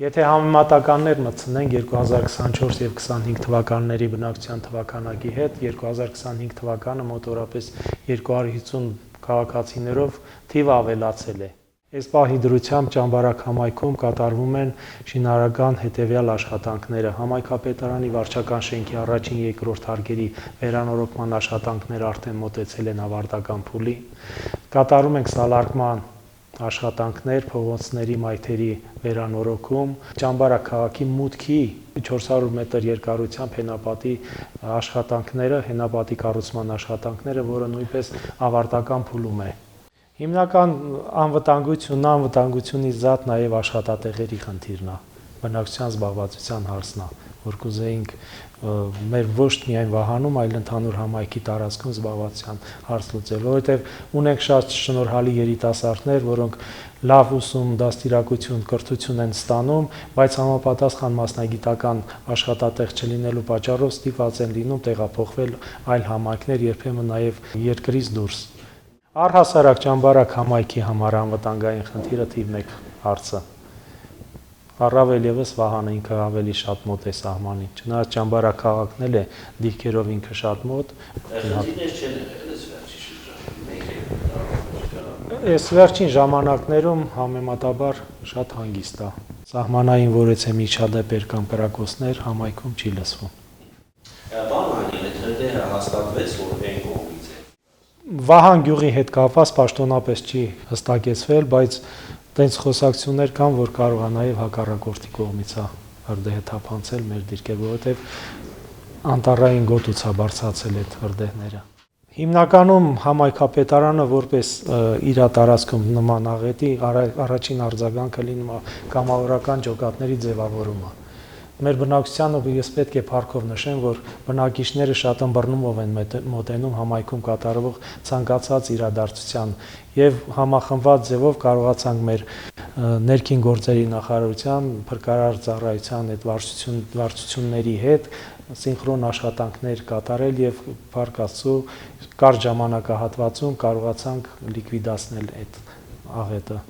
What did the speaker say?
Եթե համեմատականներ մտցնենք 2024 եւ 25 թվականների բնակչության թվականակի հետ, 2025 թվականը մոտորապես 250 քաղաքացիներով թիվը ավելացել է։ Այս պահի դրությամբ Ճամբարակ համայնքում կատարվում են շինարարական հետևյալ աշխատանքները. Համայնքապետարանի վարչական շենքի առաջին երկրորդ հարկերի վերանորոգման աշխատանքները արդեն մոտեցել են ավարտական փուլի։ Կատարում ենք սալարկման աշխատանքներ, փողոցների մայթերի վերանորոգում, Ճամբարակ քաղաքի մուտքի 400 մետր երկարությամբ հենապատի աշխատանքները, հենապատի կառուցման աշխատանքները, որը նույնպես ավարտական փուլում է։ Հիմնական անվտանգությունից զատ նաև աշխատատեղերի խնդիրն է, բնակչության զբաղվածության հարցն է, որ կուզեինք մեր ոչ միայն Վահանում, այլ ընդհանուր համայնքի տարածքում զբաղվածության հարց լուծել, որովհետև ունենք շատ շնորհալի երիտասարդներ, որոնք լավ ուսում, դաստիարակություն, կրթություն են ստանում, բայց համապատասխան մասնագիտական աշխատատեղ չլինելու պատճառով ստիպված են լինում տեղափոխվել այլ համայնքներ, երբեմն նաև երկրից դուրս։ Առհասարակ Ճամբարակ համայնքի համար անվտանգային խնդիրը թիվ 1 հարցը։ Առավել եւս Վահանը ինքը ավելի շատ մոտ է սահմանին։ Չնայած Ճամբարակ քաղաքն էլ է դիրքերով ինքը շատ մոտ։ Այս վերջին ժամանակներում համեմատաբար շատ հանգիստ է։ Սահմանային որեցե միջադեպեր կամ կրակոցներ համայնքում չի լսվում։ Վահան գյուղի հետ կապված պաշտոնապես չի հստակեցվել, բայց տենց խոսակցություններ կան, որ կարող է նաև հակառակորդի կողմից է հրդեհը թափանցել մեր դիրքեր, որովհետև անտառային գոտուց է բարձրացել այդ հրդեհները։ Հիմնականում համայնքապետարանը որպես իր տարածքում նման աղետի առաջին արձագանքը լինում է կամավորական ջոկատների ձևավորումը։ Մեր բնակչությանը ես պետք է փառքով նշեմ, որ բնակիչները շատ ըմբռնումով են մոտենում համայնքում կատարվող ցանկացած իրադարձության եւ համախմբված ձևով կարողացանք մեր ներքին գործերի նախարարության, փրկարար ծառայության այդ վարչությունների հետ սինխրոն աշխատանքներ կատարել եւ փառք Աստծո կարճ ժամանակահատվածում կարողացանք լիկվիդացնել այդ աղետը։